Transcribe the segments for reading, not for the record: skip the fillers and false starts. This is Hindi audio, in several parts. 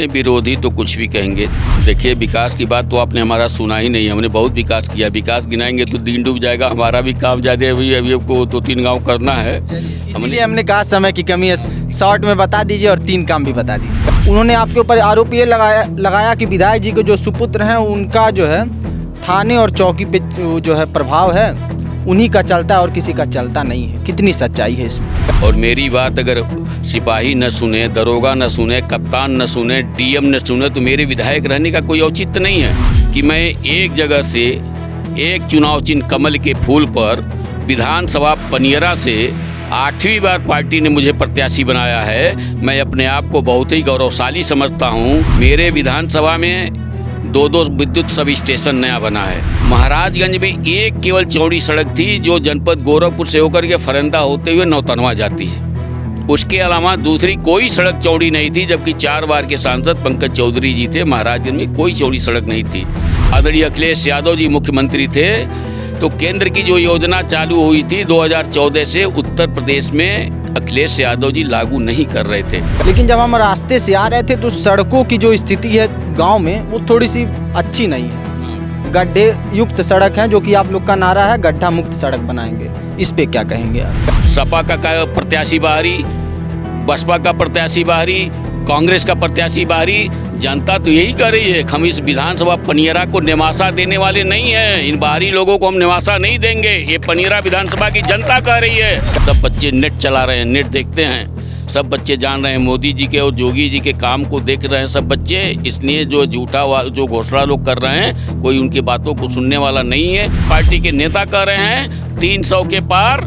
विरोधी तो कुछ भी कहेंगे। देखिए, विकास की बात तो आपने हमारा सुना ही नहीं। हमने बहुत विकास किया। विकास गिनाएंगे तो दिन डूब जाएगा। हमारा भी काम ज़्यादा अभी को 2-3 गांव करना है। इसलिए हमने कहा समय की कमी है, शॉर्ट में बता दीजिए और 3 काम भी बता दीजिए। उन्होंने आपके ऊपर आरोप ये लगाया कि विधायक जी के जो सुपुत्र हैं उनका जो है थाने और चौकी पे जो है प्रभाव है, उन्हीं का चलता है और किसी का चलता नहीं है। कितनी सच्चाई है इसमें? और मेरी बात अगर सिपाही न सुने, दरोगा न सुने, कप्तान न सुने, डीएम न सुने तो मेरे विधायक रहने का कोई औचित्य नहीं है कि मैं एक जगह से एक चुनाव चिन्ह कमल के फूल पर विधानसभा पनियरा से 8वीं बार पार्टी ने मुझे प्रत्याशी बनाया है। मैं अपने आप को बहुत ही गौरवशाली समझता हूँ। मेरे विधानसभा में 2 विद्युत सब स्टेशन नया बना है। महाराजगंज में एक केवल चौड़ी सड़क थी जो जनपद गोरखपुर से होकर के फरंदा होते हुए नौतनवा जाती है। उसके अलावा दूसरी कोई सड़क चौड़ी नहीं थी, जबकि 4 बार के सांसद पंकज चौधरी जी थे। महाराजगंज में कोई चौड़ी सड़क नहीं थी। आदरणीय अखिलेश यादव जी मुख्यमंत्री थे तो केंद्र की जो योजना चालू हुई थी 2014 से उत्तर प्रदेश में अखिलेश यादव जी लागू नहीं कर रहे थे। लेकिन जब हम रास्ते से आ रहे थे तो सड़कों की जो स्थिति है गांव में वो थोड़ी सी अच्छी नहीं है। गड्ढे युक्त सड़क है, जो कि आप लोग का नारा है गड्ढा मुक्त सड़क बनाएंगे। इस पे क्या कहेंगे आप? सपा का प्रत्याशी बाहरी, बसपा का प्रत्याशी बाहरी, कांग्रेस का प्रत्याशी बाहरी। जनता तो यही कर रही है। हम इस विधानसभा पनियरा को निवासा देने वाले नहीं हैं। इन बाहरी लोगों को हम निवासा नहीं देंगे। ये पनियरा विधानसभा की जनता कह रही है। सब बच्चे नेट चला रहे हैं, नेट देखते हैं। सब बच्चे जान रहे हैं मोदी जी के और योगी जी के काम को देख रहे हैं सब बच्चे। इसलिए जो झूठा जो घोषणा लोग कर रहे हैं, कोई उनकी बातों को सुनने वाला नहीं है। पार्टी के नेता कह रहे हैं 300 के पार,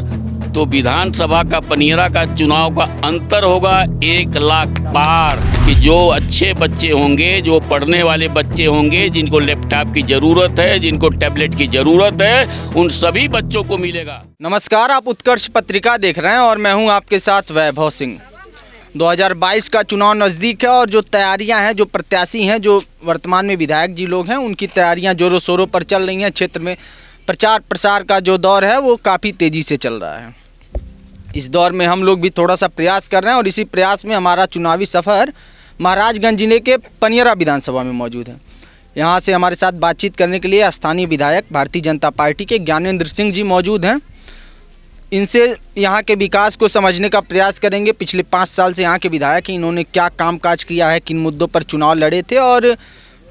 तो विधानसभा का पनियरा का चुनाव का अंतर होगा 1 लाख पार। कि जो अच्छे बच्चे होंगे, जो पढ़ने वाले बच्चे होंगे, जिनको लैपटॉप की ज़रूरत है, जिनको टैबलेट की ज़रूरत है, उन सभी बच्चों को मिलेगा। नमस्कार, आप उत्कर्ष पत्रिका देख रहे हैं और मैं हूं आपके साथ वैभव सिंह। 2022 का चुनाव नज़दीक है और जो तैयारियां हैं, जो प्रत्याशी हैं, जो वर्तमान में विधायक जी लोग हैं, उनकी तैयारियां जोरों शोरों पर चल रही हैं। क्षेत्र में प्रचार प्रसार का जो दौर है वो काफ़ी तेज़ी से चल रहा है। इस दौर में हम लोग भी थोड़ा सा प्रयास कर रहे हैं और इसी प्रयास में हमारा चुनावी सफ़र महाराजगंज जिले के पनियरा विधानसभा में मौजूद है। यहाँ से हमारे साथ बातचीत करने के लिए स्थानीय विधायक भारतीय जनता पार्टी के ज्ञानेंद्र सिंह जी मौजूद हैं। इनसे यहाँ के विकास को समझने का प्रयास करेंगे। पिछले 5 साल से यहाँ के विधायक हैं, इन्होंने क्या कामकाज किया है, किन मुद्दों पर चुनाव लड़े थे और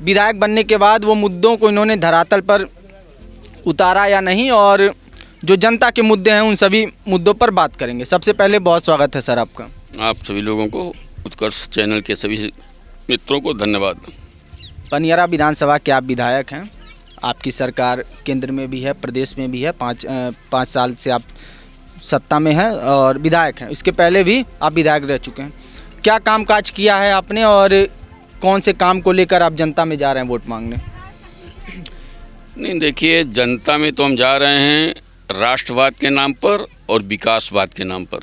विधायक बनने के बाद वो मुद्दों को इन्होंने धरातल पर उतारा या नहीं, और जो जनता के मुद्दे हैं उन सभी मुद्दों पर बात करेंगे। सबसे पहले बहुत स्वागत है सर आपका। आप सभी लोगों को, उत्कर्ष चैनल के सभी मित्रों को धन्यवाद। पनियरा विधानसभा के आप विधायक हैं। आपकी सरकार केंद्र में भी है, प्रदेश में भी है। 5 साल से आप सत्ता में हैं और विधायक हैं। इसके पहले भी आप विधायक रह चुके हैं। क्या कामकाज किया है आपने और कौन से काम को लेकर आप जनता में जा रहे हैं वोट मांगने? नहीं, देखिए, जनता में तो हम जा रहे हैं राष्ट्रवाद के नाम पर और विकासवाद के नाम पर।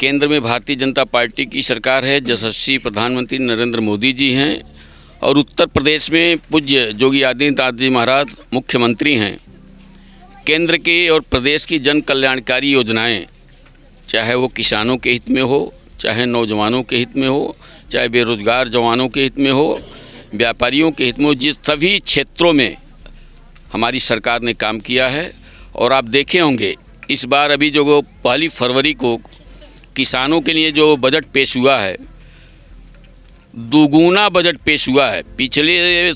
केंद्र में भारतीय जनता पार्टी की सरकार है, यशस्वी प्रधानमंत्री नरेंद्र मोदी जी हैं, और उत्तर प्रदेश में पूज्य योगी आदित्यनाथ जी महाराज मुख्यमंत्री हैं। केंद्र के और प्रदेश की जन कल्याणकारी योजनाएं, चाहे वो किसानों के हित में हो, चाहे नौजवानों के हित में हो, चाहे बेरोजगार जवानों के हित में हो, व्यापारियों के हित में हो, जिस सभी क्षेत्रों में हमारी सरकार ने काम किया है। और आप देखे होंगे इस बार अभी जो 1 फरवरी को किसानों के लिए जो बजट पेश हुआ है, दुगुना बजट पेश हुआ है। पिछले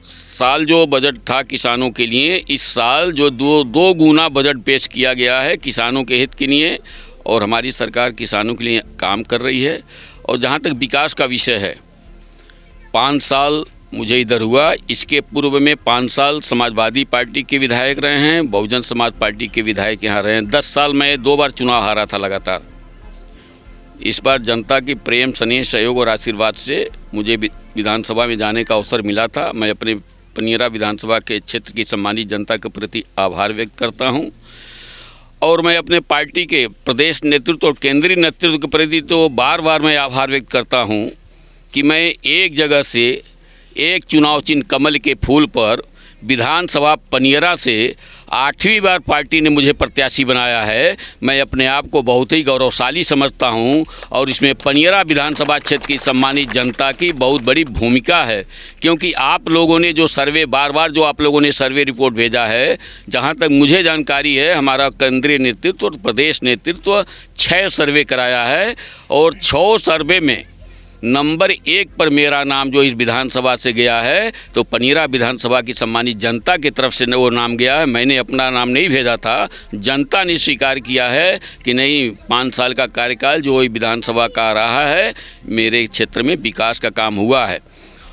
साल जो बजट था किसानों के लिए, इस साल जो दो गुना बजट पेश किया गया है किसानों के हित के लिए। और हमारी सरकार किसानों के लिए काम कर रही है। और जहाँ तक विकास का विषय है, 5 साल मुझे इधर हुआ, इसके पूर्व में 5 साल समाजवादी पार्टी के विधायक रहे हैं, बहुजन समाज पार्टी के विधायक यहाँ रहे हैं। 10 साल में 2 बार चुनाव हारा था लगातार। इस बार जनता की प्रेम, स्नेह, सहयोग और आशीर्वाद से मुझे विधानसभा में जाने का अवसर मिला था। मैं अपने पनियरा विधानसभा के क्षेत्र की सम्मानित जनता के प्रति आभार व्यक्त करता हूँ। और मैं अपने पार्टी के प्रदेश नेतृत्व और केंद्रीय नेतृत्व के प्रति तो बार बार मैं आभार व्यक्त करता हूँ कि मैं एक जगह से एक चुनाव चिन्ह कमल के फूल पर विधानसभा पनियरा से 8वीं बार पार्टी ने मुझे प्रत्याशी बनाया है। मैं अपने आप को बहुत ही गौरवशाली समझता हूं और इसमें पनियरा विधानसभा क्षेत्र की सम्मानित जनता की बहुत बड़ी भूमिका है, क्योंकि आप लोगों ने जो सर्वे बार जो आप लोगों ने सर्वे रिपोर्ट भेजा है, जहां तक मुझे जानकारी है हमारा केंद्रीय नेतृत्व और प्रदेश नेतृत्व 6 सर्वे कराया है और 6 सर्वे में नंबर 1 पर मेरा नाम जो इस विधानसभा से गया है, तो पनियरा विधानसभा की सम्मानित जनता की तरफ से वो नाम गया है। मैंने अपना नाम नहीं भेजा था, जनता ने स्वीकार किया है कि नहीं 5 साल का कार्यकाल जो विधानसभा का रहा है, मेरे क्षेत्र में विकास का काम हुआ है।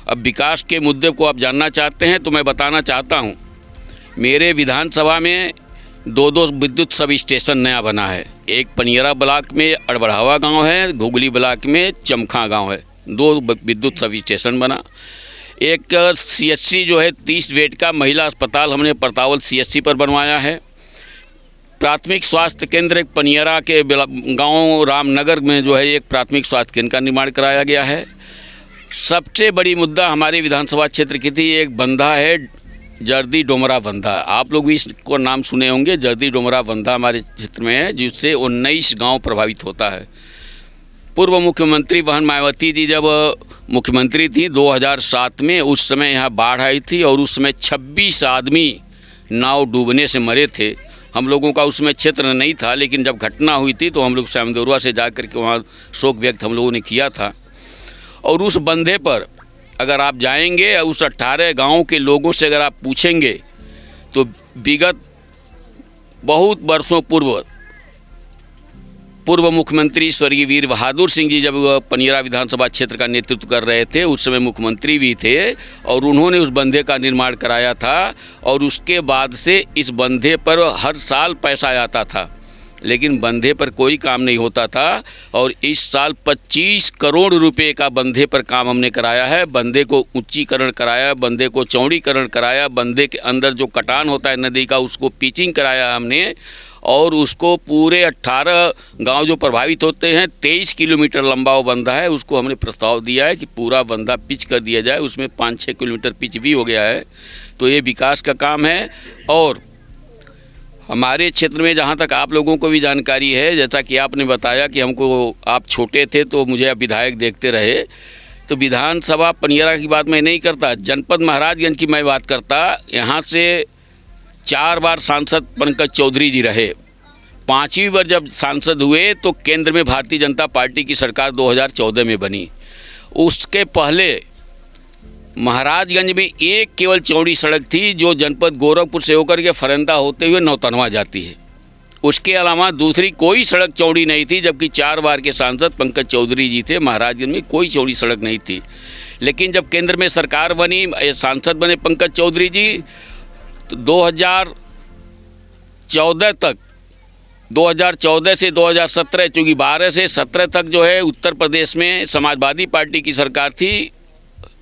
अब विकास के मुद्दे को आप जानना चाहते हैं तो मैं बताना चाहता हूँ, मेरे विधानसभा में 2 विद्युत सब स्टेशन नया बना है। एक पनियरा ब्लॉक में अड़बढ़ावा गांव है, घुगली ब्लॉक में चमखा गांव है, 2 विद्युत सब स्टेशन बना। एक CHC जो है 30 बेड का महिला अस्पताल हमने परतावल CHC पर बनवाया है। प्राथमिक स्वास्थ्य केंद्र एक पनियरा के गांव रामनगर में जो है एक प्राथमिक स्वास्थ्य केंद्र का निर्माण कराया गया है। सबसे बड़ी मुद्दा हमारे विधानसभा क्षेत्र की थी, एक बंधा है जर्दी डोमरा बंधा, आप लोग भी इसको नाम सुने होंगे। जर्दी डोमरा बंधा हमारे क्षेत्र में है, जिससे 19 गांव प्रभावित होता है। पूर्व मुख्यमंत्री बहन मायावती जी जब मुख्यमंत्री थी 2007 में, उस समय यहाँ बाढ़ आई थी और उस समय 26 आदमी नाव डूबने से मरे थे। हम लोगों का उसमें क्षेत्र नहीं था, लेकिन जब घटना हुई थी तो हम लोग श्यामदेवरुआ से जा कर के वहाँ शोक व्यक्त हम लोगों ने किया था। और उस बंधे पर अगर आप जाएंगे, उस 18 गांव के लोगों से अगर आप पूछेंगे तो विगत बहुत वर्षों पूर्व मुख्यमंत्री स्वर्गीय वीर बहादुर सिंह जी जब पनियरा विधानसभा क्षेत्र का नेतृत्व कर रहे थे, उस समय मुख्यमंत्री भी थे और उन्होंने उस बंधे का निर्माण कराया था। और उसके बाद से इस बंधे पर हर साल पैसा आता था, लेकिन बंधे पर कोई काम नहीं होता था। और इस साल 25 करोड़ रुपए का बंधे पर काम हमने कराया है। बंधे को ऊंचीकरण कराया, बंधे को चौड़ीकरण कराया, बंधे के अंदर जो कटान होता है नदी का उसको पिचिंग कराया हमने, और उसको पूरे 18 गांव जो प्रभावित होते हैं 23 किलोमीटर लंबा वो बंधा है, उसको हमने प्रस्ताव दिया है कि पूरा बंधा पिच कर दिया जाए। उसमें 5-6 किलोमीटर पिच भी हो गया है। तो ये विकास का काम है। और हमारे क्षेत्र में जहाँ तक आप लोगों को भी जानकारी है, जैसा कि आपने बताया कि हमको आप छोटे थे तो मुझे आप विधायक देखते रहे, तो विधानसभा पनियरा की बात मैं नहीं करता, जनपद महाराजगंज की मैं बात करता। यहाँ से 4 बार सांसद पंकज चौधरी जी रहे। 5वीं बार जब सांसद हुए तो केंद्र में भारतीय जनता पार्टी की सरकार 2014 में बनी। उसके पहले महाराजगंज में एक केवल चौड़ी सड़क थी जो जनपद गोरखपुर से होकर के फरंदा होते हुए नौतनवा जाती है। उसके अलावा दूसरी कोई सड़क चौड़ी नहीं थी, जबकि 4 बार के सांसद पंकज चौधरी जी थे। महाराजगंज में कोई चौड़ी सड़क नहीं थी। लेकिन जब केंद्र में सरकार बनी, सांसद बने पंकज चौधरी जी, तो 2014 से 2017, चूँकि 12 से 17 तक जो है उत्तर प्रदेश में समाजवादी पार्टी की सरकार थी,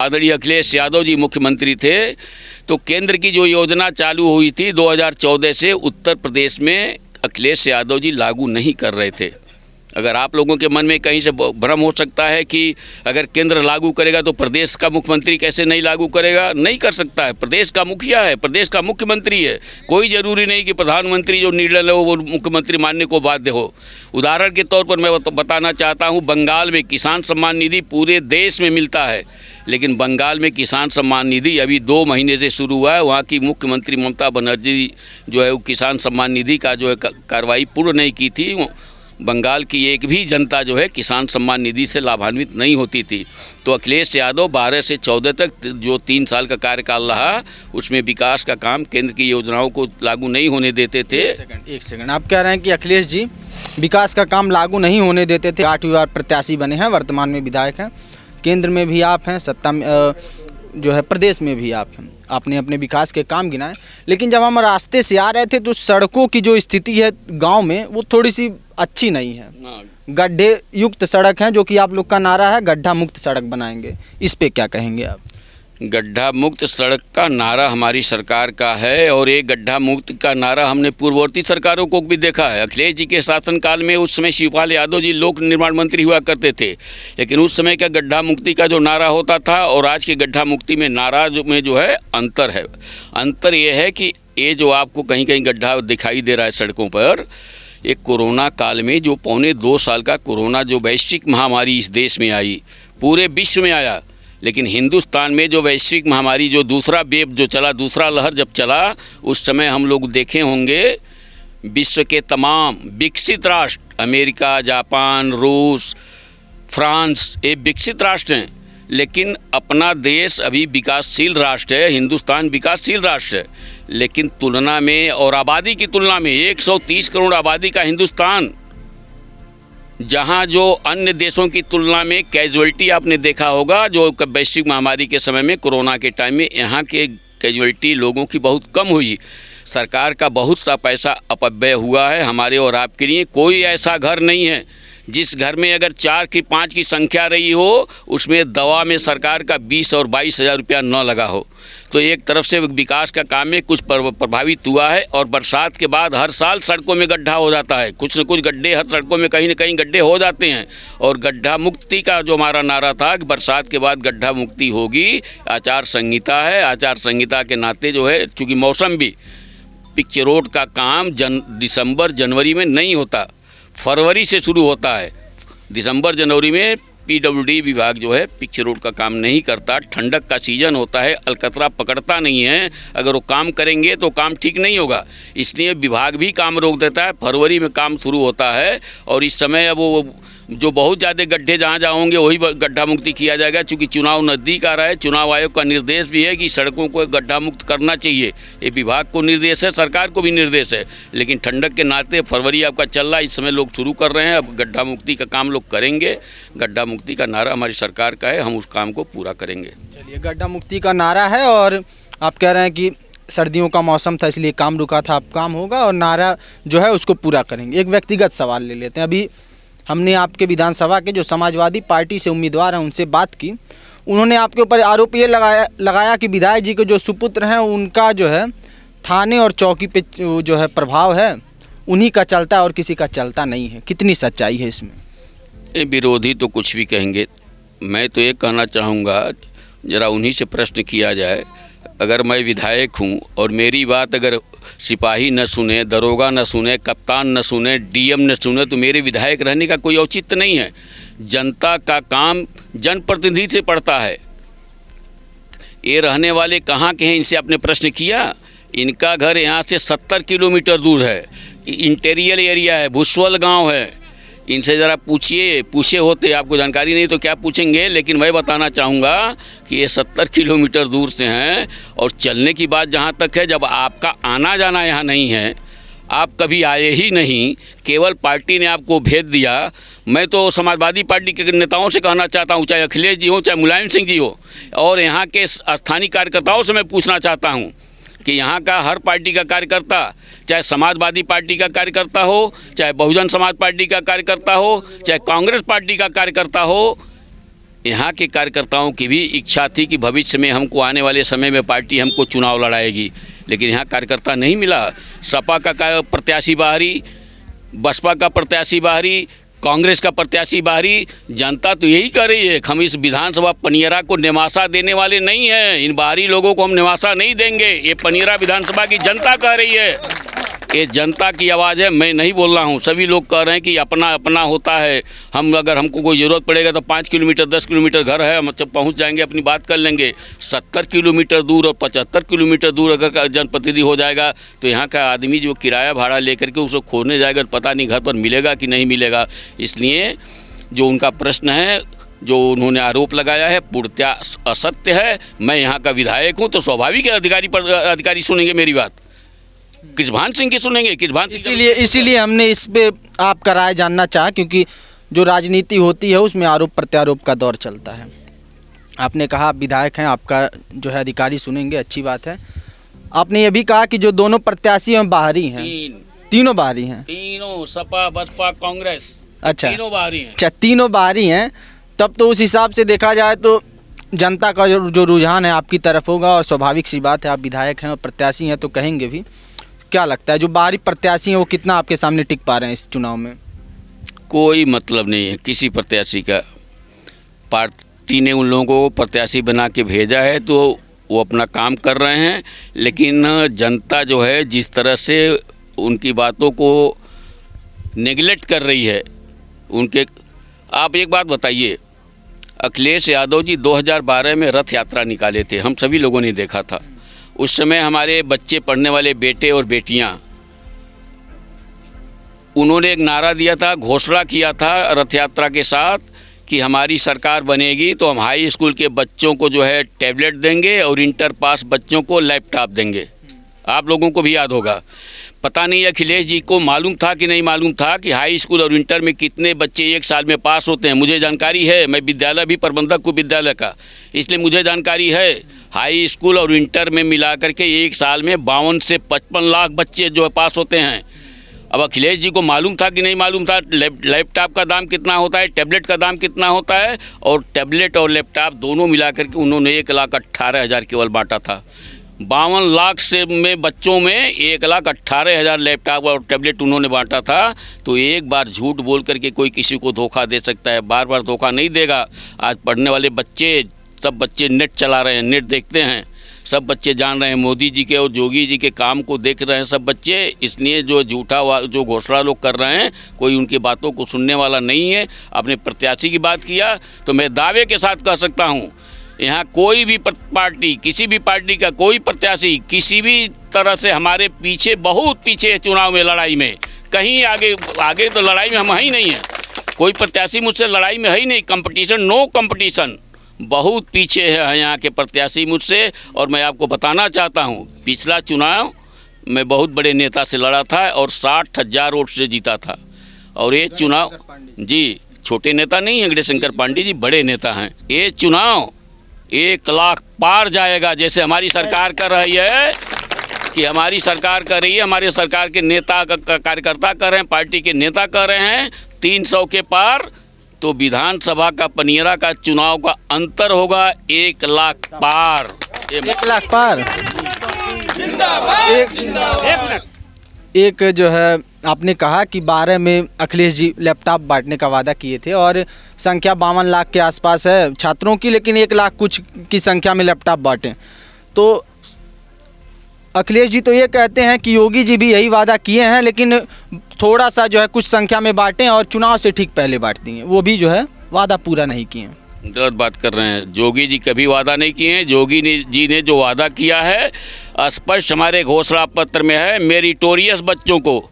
आदरणीय अखिलेश यादव जी मुख्यमंत्री थे। तो केंद्र की जो योजना चालू हुई थी 2014 से उत्तर प्रदेश में अखिलेश यादव जी लागू नहीं कर रहे थे। अगर आप लोगों के मन में कहीं से भ्रम हो सकता है कि अगर केंद्र लागू करेगा तो प्रदेश का मुख्यमंत्री कैसे नहीं लागू करेगा, नहीं कर सकता है। प्रदेश का मुखिया है, प्रदेश का मुख्यमंत्री है। कोई ज़रूरी नहीं कि प्रधानमंत्री जो निर्णय ले वो मुख्यमंत्री मानने को बाध्य हो। उदाहरण के तौर पर मैं बताना चाहता हूँ, बंगाल में किसान सम्मान निधि पूरे देश में मिलता है, लेकिन बंगाल में किसान सम्मान निधि अभी 2 महीने से शुरू हुआ है। वहाँ की मुख्यमंत्री ममता बनर्जी जो है वो किसान सम्मान निधि का जो है कार्रवाई पूर्ण नहीं की थी। बंगाल की एक भी जनता जो है किसान सम्मान निधि से लाभान्वित नहीं होती थी। तो अखिलेश यादव 12 से 14 तक जो 3 साल का कार्यकाल रहा, उसमें विकास का काम, केंद्र की योजनाओं को लागू नहीं होने देते थे। एक सेकंड, आप कह रहे हैं कि अखिलेश जी विकास का काम लागू नहीं होने देते थे। 8वीं बार प्रत्याशी बने हैं, वर्तमान में विधायक हैं, केंद्र में भी आप हैं, सत्ता में जो है प्रदेश में भी आप हैं। आपने अपने विकास के काम गिनाए, लेकिन जब हम रास्ते से आ रहे थे तो सड़कों की जो स्थिति है गांव में वो थोड़ी सी अच्छी नहीं है। गड्ढे युक्त सड़क हैं, जो कि आप लोग का नारा है गड्ढा मुक्त सड़क बनाएंगे, इस पे क्या कहेंगे आप? गड्ढा मुक्त सड़क का नारा हमारी सरकार का है, और एक गड्ढा मुक्त का नारा हमने पूर्ववर्ती सरकारों को भी देखा है। अखिलेश जी के शासनकाल में उस समय शिवपाल यादव जी लोक निर्माण मंत्री हुआ करते थे, लेकिन उस समय का गड्ढा मुक्ति का जो नारा होता था और आज के गड्ढा मुक्ति में नारा में जो है अंतर है। अंतर ये है कि ये जो आपको कहीं कहीं गड्ढा दिखाई दे रहा है सड़कों पर, एक कोरोना काल में जो 2.25 साल का कोरोना जो वैश्विक महामारी इस देश में आई, पूरे विश्व में आया, लेकिन हिंदुस्तान में जो वैश्विक महामारी जो दूसरा वेव जो चला, दूसरा लहर जब चला, उस समय हम लोग देखे होंगे विश्व के तमाम विकसित राष्ट्र, अमेरिका, जापान, रूस, फ्रांस, ये विकसित राष्ट्र हैं, लेकिन अपना देश अभी विकासशील राष्ट्र है, हिंदुस्तान विकासशील राष्ट्र है, लेकिन तुलना में और आबादी की तुलना में 130 करोड़ आबादी का हिंदुस्तान, जहां जो अन्य देशों की तुलना में कैजुअलिटी आपने देखा होगा, जो वैश्विक महामारी के समय में कोरोना के टाइम में यहाँ के कैजुअलिटी लोगों की बहुत कम हुई। सरकार का बहुत सा पैसा अपव्यय हुआ है हमारे और आपके लिए। कोई ऐसा घर नहीं है जिस घर में अगर 4 की 5 की संख्या रही हो, उसमें दवा में सरकार का 20 और 22 हज़ार रुपया न लगा हो। तो एक तरफ से विकास का काम में कुछ प्रभावित हुआ है। और बरसात के बाद हर साल सड़कों में गड्ढा हो जाता है, कुछ न कुछ गड्ढे हर सड़कों में कहीं न कहीं गड्ढे हो जाते हैं। और गड्ढा मुक्ति का जो हमारा नारा था कि बरसात के बाद गड्ढा मुक्ति होगी, आचार संहिता है, आचार संहिता के नाते जो है, चूँकि मौसम भी, पिच रोड का काम दिसंबर जनवरी में नहीं होता, फरवरी से शुरू होता है। दिसंबर जनवरी में PWD विभाग जो है पिच रोड का काम नहीं करता। ठंडक का सीज़न होता है, अलकतरा पकड़ता नहीं है, अगर वो काम करेंगे तो काम ठीक नहीं होगा, इसलिए विभाग भी काम रोक देता है। फरवरी में काम शुरू होता है और इस समय अब वो जो बहुत ज़्यादा गड्ढे जहाँ जहाँ होंगे वही गड्ढा मुक्ति किया जाएगा। चूँकि चुनाव नज़दीक आ रहा है, चुनाव आयोग का निर्देश भी है कि सड़कों को गड्ढा मुक्त करना चाहिए। ये विभाग को निर्देश है, सरकार को भी निर्देश है, लेकिन ठंडक के नाते फरवरी आपका चल रहा है, इस समय लोग शुरू कर रहे हैं। अब गड्ढा मुक्ति का काम लोग करेंगे। गड्ढा मुक्ति का नारा हमारी सरकार का है, हम उस काम को पूरा करेंगे। चलिए, गड्ढा मुक्ति का नारा है और आप कह रहे हैं कि सर्दियों का मौसम था इसलिए काम रुका था, अब काम होगा और नारा जो है उसको पूरा करेंगे। एक व्यक्तिगत सवाल ले लेते हैं। अभी हमने आपके विधानसभा के जो समाजवादी पार्टी से उम्मीदवार हैं उनसे बात की, उन्होंने आपके ऊपर आरोप ये लगाया कि विधायक जी के जो सुपुत्र हैं उनका जो है थाने और चौकी पे जो है प्रभाव है उन्हीं का चलता है और किसी का चलता नहीं है। कितनी सच्चाई है इसमें? ये विरोधी तो कुछ भी कहेंगे, मैं तो ये कहना चाहूँगा, ज़रा उन्हीं से प्रश्न किया जाए। अगर मैं विधायक हूँ और मेरी बात अगर सिपाही न सुने, दरोगा न सुने, कप्तान न सुने, DM न सुने, तो मेरे विधायक रहने का कोई औचित्य नहीं है। जनता का काम जनप्रतिनिधि से पड़ता है। ये रहने वाले कहाँ के हैं, इनसे आपने प्रश्न किया? इनका घर यहाँ से 70 किलोमीटर दूर है, इंटीरियर एरिया है, भुसवल गांव है। इनसे ज़रा पूछे होते, आपको जानकारी नहीं तो क्या पूछेंगे, लेकिन मैं बताना चाहूँगा कि ये 70 किलोमीटर दूर से हैं। और चलने की बात जहाँ तक है, जब आपका आना जाना यहाँ नहीं है, आप कभी आए ही नहीं, केवल पार्टी ने आपको भेज दिया। मैं तो समाजवादी पार्टी के नेताओं से कहना चाहता हूँ, चाहे अखिलेश जी हो, चाहे मुलायम सिंह जी हो, और यहाँ के स्थानीय कार्यकर्ताओं से मैं पूछना चाहता हूँ कि यहाँ का हर पार्टी का कार्यकर्ता, चाहे समाजवादी पार्टी का कार्यकर्ता हो, चाहे बहुजन समाज पार्टी का कार्यकर्ता हो, चाहे कांग्रेस पार्टी का कार्यकर्ता हो, यहाँ के कार्यकर्ताओं की भी इच्छा थी कि भविष्य में हमको आने वाले समय में पार्टी हमको चुनाव लड़ाएगी, लेकिन यहाँ कार्यकर्ता नहीं मिला। सपा का प्रत्याशी बाहरी, बसपा का प्रत्याशी बाहरी, कांग्रेस का प्रत्याशी बाहरी। जनता तो यही कर रही है। हम इस विधानसभा पनियरा को निवासा देने वाले नहीं हैं, इन बाहरी लोगों को हम निवासा नहीं देंगे। ये पनियरा विधानसभा की जनता कह रही है, ये जनता की आवाज़ है, मैं नहीं बोल रहा हूँ। सभी लोग कह रहे हैं कि अपना अपना होता है। हम अगर हमको कोई ज़रूरत पड़ेगा तो 5 किलोमीटर 10 किलोमीटर घर है, हम जब पहुँच जाएंगे अपनी बात कर लेंगे। 70 किलोमीटर दूर और 75 किलोमीटर दूर अगर जनप्रतिनिधि हो जाएगा तो यहाँ का आदमी जो किराया भाड़ा लेकर के उसको खोजने जाएगा तो पता नहीं घर पर मिलेगा कि नहीं मिलेगा। इसलिए जो उनका प्रश्न है, जो उन्होंने आरोप लगाया है, पूर्णतया असत्य है। मैं यहाँ का विधायक हूँ तो स्वाभाविक है अधिकारी सुनेंगे मेरी बात, कृषभान सिंह की सुनेंगे। कृषभान सिंह इसीलिए हमने इस पे आपका राय जानना चाहा, क्योंकि जो राजनीति होती है उसमें आरोप प्रत्यारोप का दौर चलता है। आपने कहा आप विधायक हैं, आपका जो है अधिकारी सुनेंगे, अच्छी बात है। आपने ये भी कहा कि जो दोनों प्रत्याशी हैं बाहरी हैं, तीनों बाहरी हैं, तीनों, सपा बसपा कांग्रेस, अच्छा तीनों बाहरी हैं। अच्छा, तीनों बाहरी हैं। तब तो उस हिसाब से देखा जाए तो जनता का जो रुझान है आपकी तरफ होगा, और स्वाभाविक सी बात है, आप विधायक हैं और प्रत्याशी हैं तो कहेंगे भी। क्या लगता है जो बाहरी प्रत्याशी हैं वो कितना आपके सामने टिक पा रहे हैं इस चुनाव में? कोई मतलब नहीं है किसी प्रत्याशी का। पार्टी ने उन लोगों को प्रत्याशी बना के भेजा है तो वो अपना काम कर रहे हैं, लेकिन जनता जो है जिस तरह से उनकी बातों को नेगलेक्ट कर रही है उनके। आप एक बात बताइए, अखिलेश यादव जी 2012 में रथ यात्रा निकाले थे, हम सभी लोगों ने देखा था। उस समय हमारे बच्चे पढ़ने वाले बेटे और बेटियां, उन्होंने एक नारा दिया था, घोषणा किया था रथ यात्रा के साथ कि हमारी सरकार बनेगी तो हम हाई स्कूल के बच्चों को जो है टैबलेट देंगे और इंटर पास बच्चों को लैपटॉप देंगे। आप लोगों को भी याद होगा। पता नहीं अखिलेश जी को मालूम था कि नहीं मालूम था कि हाई स्कूल और इंटर में कितने बच्चे एक साल में पास होते हैं। मुझे जानकारी है, मैं विद्यालय भी प्रबंधक हूँ विद्यालय का, इसलिए मुझे जानकारी है। हाई स्कूल और इंटर में मिला करके एक साल में 52 से 55 लाख बच्चे जो है पास होते हैं। अब अखिलेश जी को मालूम था कि नहीं मालूम था लैपटॉप का दाम कितना होता है, टैबलेट का दाम कितना होता है, और टैबलेट और लैपटॉप दोनों मिला करके उन्होंने 1,18,000 केवल बांटा था। 52 लाख से में बच्चों में 1,18,000 लैपटॉप और टैबलेट उन्होंने बांटा था। तो एक बार झूठ बोल करके कोई किसी को धोखा दे सकता है, बार बार धोखा नहीं देगा। आज पढ़ने वाले बच्चे, सब बच्चे नेट चला रहे हैं, नेट देखते हैं, सब बच्चे जान रहे हैं मोदी जी के और योगी जी के काम को देख रहे हैं सब बच्चे। इसलिए जो झूठा जो घोषणा लोग कर रहे हैं, कोई उनकी बातों को सुनने वाला नहीं है। आपने प्रत्याशी की बात किया तो मैं दावे के साथ कह सकता हूँ, यहाँ कोई भी पार्टी, किसी भी पार्टी का कोई प्रत्याशी किसी भी तरह से हमारे पीछे, बहुत पीछे है चुनाव में, लड़ाई में कहीं आगे तो लड़ाई में हम ही नहीं हैं। कोई प्रत्याशी मुझसे लड़ाई में है ही नहीं, कंपटीशन, नो कंपटीशन, बहुत पीछे है यहाँ के प्रत्याशी मुझसे। और मैं आपको बताना चाहता हूँ, पिछला चुनाव मैं बहुत बड़े नेता से लड़ा था और 60,000 वोट से जीता था। और ये चुनाव, जी छोटे नेता नहीं है गणेशशंकर पांडे जी, बड़े नेता हैं। ये चुनाव 1 लाख पार जाएगा, जैसे हमारी सरकार कर रही है, कि हमारी सरकार कर रही है, हमारे सरकार के नेता कार्यकर्ता कर रहे हैं, पार्टी के नेता कर रहे हैं 300 के पार। तो विधानसभा का पनियरा का चुनाव का अंतर होगा 1 लाख पार। 1 लाख पार। एक जो है आपने कहा कि 12 में अखिलेश जी लैपटॉप बांटने का वादा किए थे और संख्या 52 लाख के आसपास है छात्रों की, लेकिन 1 लाख कुछ की संख्या में लैपटॉप बांटे। तो अखिलेश जी तो ये कहते हैं कि योगी जी भी यही वादा किए हैं, लेकिन थोड़ा सा जो है कुछ संख्या में बांटें और चुनाव से ठीक पहले बांट दिए, वो भी जो है वादा पूरा नहीं किए हैं। गलत बात कर रहे हैं, योगी जी कभी वादा नहीं किए हैं। योगी जी ने जो वादा किया है स्पष्ट हमारे घोषणा पत्र में है। मेरिटोरियस बच्चों को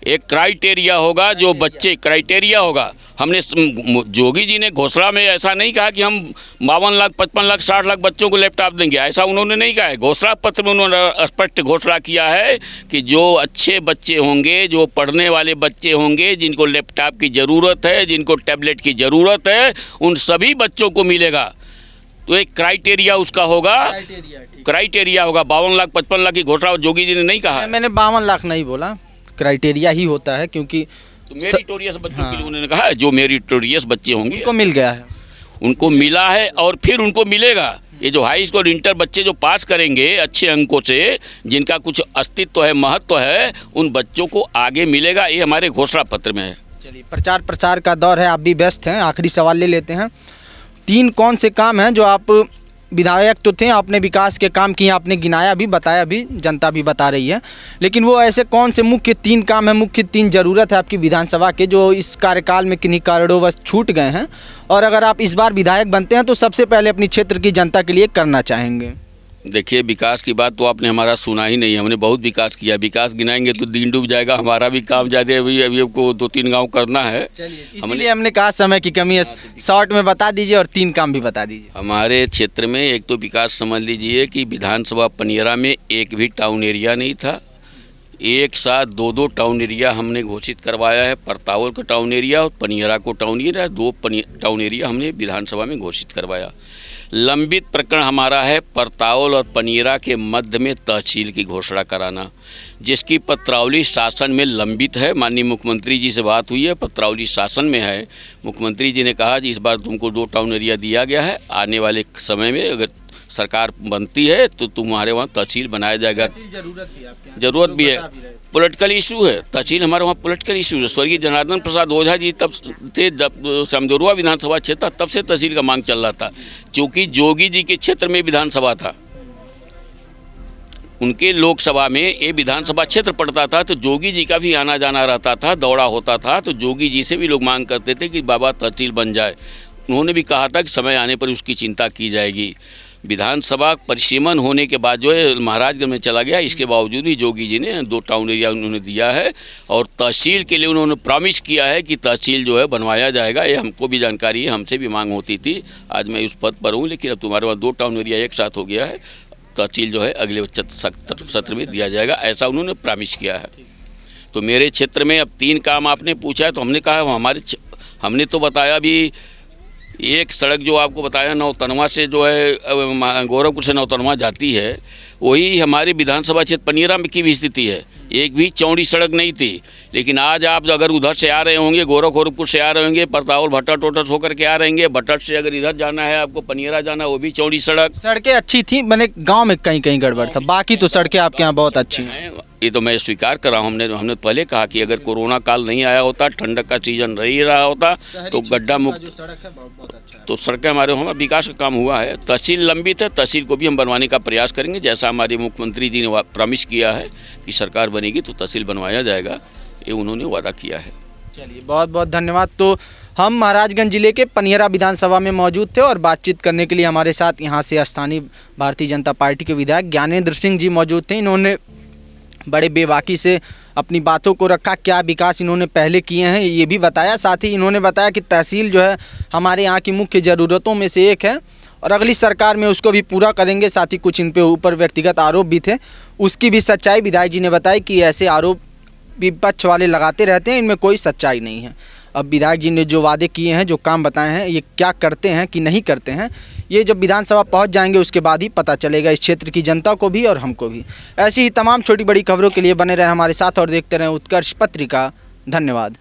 एक क्राइटेरिया होगा, जो बच्चे क्राइटेरिया होगा। हमने, योगी जी ने घोषणा में ऐसा नहीं कहा कि हम 52 लाख, 55 लाख, 60 लाख बच्चों को लैपटॉप देंगे, ऐसा उन्होंने नहीं कहा है। घोषणा पत्र में उन्होंने स्पष्ट घोषणा किया है कि जो अच्छे बच्चे होंगे, जो पढ़ने वाले बच्चे होंगे, जिनको लैपटॉप की ज़रूरत है, जिनको टैबलेट की ज़रूरत है, उन सभी बच्चों को मिलेगा। तो एक क्राइटेरिया उसका होगा, क्राइटेरिया होगा। 52 लाख, 55 लाख की घोषणा योगी जी ने नहीं कहा। मैंने 52 लाख नहीं बोला, क्राइटेरिया ही होता है, क्योंकि तो मेरिटोरियस बच्चों के लिए उन्होंने कहा है, जो मेरिटोरियस बच्चे होंगे उनको मिल गया है, उनको मिला है और फिर उनको मिलेगा। ये जो हाई स्कूल इंटर बच्चे जो पास करेंगे अच्छे अंकों से, जिनका कुछ अस्तित्व है, महत्व है, उन बच्चों को आगे मिलेगा। ये हमारे घोषणा पत्र में है। चलिए, प्रचार प्रसार का दौर है, आप भी व्यस्त हैं, आखिरी सवाल ले लेते हैं। 3 कौन से काम हैं जो आप, विधायक तो थे, आपने विकास के काम किए, आपने गिनाया भी, बताया भी, जनता भी बता रही है, लेकिन वो ऐसे कौन से मुख्य 3 काम हैं, मुख्य 3 ज़रूरत है आपकी विधानसभा के, जो इस कार्यकाल में किन्हीं कारणवश छूट गए हैं, और अगर आप इस बार विधायक बनते हैं तो सबसे पहले अपनी क्षेत्र की जनता के लिए करना चाहेंगे? देखिए, विकास की बात तो आपने हमारा सुना ही नहीं। हमने बहुत विकास किया, विकास गिनाएंगे तो दिन डूब जाएगा, हमारा भी काम ज़्यादा अभी को 2-3 गांव करना है। इसलिए हमने कहा समय की कमी है, शॉर्ट में बता दीजिए और 3 काम भी बता दीजिए। हमारे क्षेत्र में एक तो विकास समझ लीजिए कि विधानसभा पनियरा में एक भी टाउन एरिया नहीं था। एक साथ 2 टाउन एरिया हमने घोषित करवाया है, परतावल का टाउन एरिया और पनियरा को टाउन एरिया, 2 टाउन एरिया हमने विधानसभा में घोषित करवाया। लंबित प्रकरण हमारा है परतावल और पनियरा के मध्य में तहसील की घोषणा कराना, जिसकी पत्रावली शासन में लंबित है। माननीय मुख्यमंत्री जी से बात हुई है, पत्रावली शासन में है। मुख्यमंत्री जी ने कहा कि इस बार तुमको 2 टाउन एरिया दिया गया है, आने वाले समय में अगर सरकार बनती है तो तुम्हारे वहाँ तहसील बनाया जाएगा। ज़रूरत भी है, पॉलिटिकल इशू है, तहसील हमारे वहाँ पॉलिटिकल इशू है। स्वर्गीय जनार्दन प्रसाद ओझा जी तब थे, समदौरुआ विधानसभा क्षेत्र, तब से तहसील का मांग चल रहा था, क्योंकि जोगी जी के क्षेत्र में विधानसभा था। उनके लोकसभा में ये विधानसभा क्षेत्र पड़ता था, तो जोगी जी का भी आना जाना रहता था, दौड़ा होता था। तो जोगी जी से भी लोग मांग करते थे कि बाबा तहसील बन जाए। उन्होंने भी कहा था कि समय आने पर उसकी चिंता की जाएगी। विधानसभा परिसीमन होने के बाद जो है महाराजगंज में चला गया, इसके बावजूद भी जोगी जी ने 2 टाउन एरिया उन्होंने दिया है और तहसील के लिए उन्होंने प्रॉमिस किया है कि तहसील जो है बनवाया जाएगा। ये हमको भी जानकारी है, हमसे भी मांग होती थी। आज मैं उस पद पर हूँ, लेकिन अब तुम्हारे पास 2 टाउन एरिया एक साथ हो गया है। तहसील जो है अगले सत्र में दिया जाएगा, ऐसा उन्होंने प्रॉमिस किया है। तो मेरे क्षेत्र में अब 3 काम आपने पूछा है, तो हमने कहा हमने तो बताया भी एक सड़क जो आपको बताया नौतनवा से जो है गोरखपुर से नौतनवा जाती है, वही हमारे विधानसभा क्षेत्र पनियरा में की भी स्थिति है। एक भी चौड़ी सड़क नहीं थी, लेकिन आज आप अगर उधर से आ रहे होंगे, गोरखपुर से आ रहे होंगे, परतावल भट्टा टोटस होकर के आ रहेंगे, भट्ट से अगर इधर जाना है आपको पनियरा जाना, वो भी चौड़ी सड़कें अच्छी थी, मैंने गांव में कहीं कहीं गड़बड़ था, बाकी तो सड़कें आपके यहाँ बहुत अच्छी हैं। ये तो मैं स्वीकार कर रहा हूँ। हमने पहले कहा कि अगर कोरोना काल नहीं आया होता, ठंडक का सीजन नहीं रहा होता, तो गड्ढा मुक्त तो सड़कें हमारे वहाँ विकास का काम हुआ है। तहसील लंबित है, तहसील को भी हम बनवाने का प्रयास करेंगे। जैसा हमारे मुख्यमंत्री जी ने प्रॉमिस किया है कि सरकार बनेगी तो तहसील बनवाया जाएगा, ये उन्होंने वादा किया है। चलिए, बहुत बहुत धन्यवाद। तो हम महाराजगंज जिले के पनियरा विधानसभा में मौजूद थे और बातचीत करने के लिए हमारे साथ यहाँ से स्थानीय भारतीय जनता पार्टी के विधायक ज्ञानेंद्र सिंह जी मौजूद थे। इन्होंने बड़े बेबाकी से अपनी बातों को रखा, क्या विकास इन्होंने पहले किए हैं ये भी बताया। साथ ही इन्होंने बताया कि तहसील जो है हमारे यहाँ की मुख्य ज़रूरतों में से एक है और अगली सरकार में उसको भी पूरा करेंगे। साथ ही कुछ इन पे ऊपर व्यक्तिगत आरोप भी थे, उसकी भी सच्चाई विधायक जी ने बताई कि ऐसे आरोप विपक्ष वाले लगाते रहते हैं, इनमें कोई सच्चाई नहीं है। अब विधायक जी ने जो वादे किए हैं, जो काम बताए हैं, ये क्या करते हैं कि नहीं करते हैं, ये जब विधानसभा पहुंच जाएंगे उसके बाद ही पता चलेगा, इस क्षेत्र की जनता को भी और हमको भी। ऐसी ही तमाम छोटी बड़ी खबरों के लिए बने रहे हमारे साथ और देखते रहें उत्कर्ष पत्रिका। धन्यवाद।